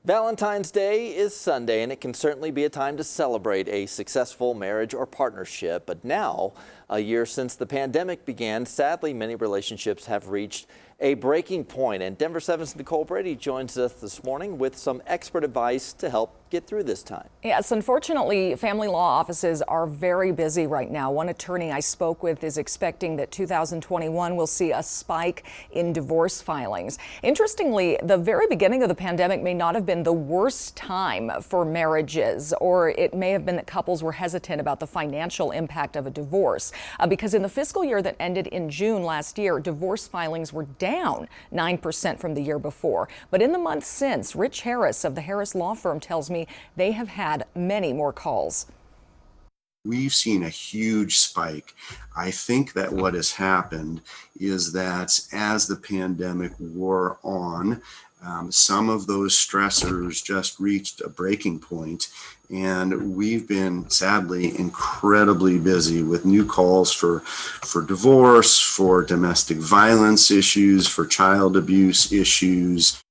Valentine's Day is Sunday, and it can certainly be a time to celebrate a successful marriage or partnership. But now, a year since the pandemic began, sadly, many relationships have reached a breaking point. And Denver 7's Nicole Brady joins us this morning with some expert advice to help get through this time. Yes, unfortunately, family law offices are very busy right now. One attorney I spoke with is expecting that 2021 will see a spike in divorce filings. Interestingly, the very beginning of the pandemic may not have been the worst time for marriages, or it may have been that couples were hesitant about the financial impact of a divorce. Because in the fiscal year that ended in June last year, divorce filings were down 9% from the year before. But in the months since, Rich Harris of the Harris Law Firm tells me they have had many more calls. We've seen a huge spike. I think that what has happened is that as the pandemic wore on, some of those stressors just reached a breaking point, and we've been sadly incredibly busy with new calls for divorce, for domestic violence issues, for child abuse issues.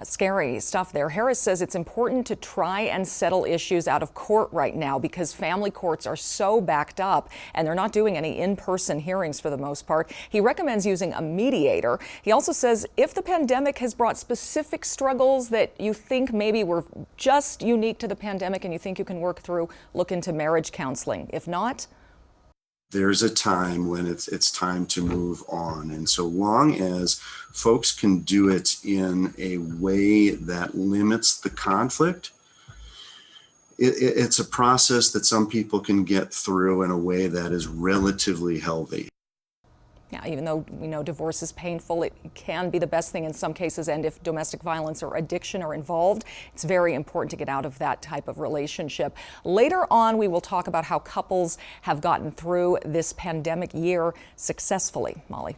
Scary stuff there. Harris says it's important to try and settle issues out of court right now because family courts are so backed up and they're not doing any in-person hearings for the most part. He recommends using a mediator. He also says if the pandemic has brought specific struggles that you think maybe were just unique to the pandemic and you think you can work through, look into marriage counseling. If not, there's a time when it's time to move on. And so long as folks can do it in a way that limits the conflict, it's a process that some people can get through in a way that is relatively healthy. Yeah, even though we know divorce is painful, it can be the best thing in some cases. And if domestic violence or addiction are involved, it's very important to get out of that type of relationship. Later on, we will talk about how couples have gotten through this pandemic year successfully. Molly.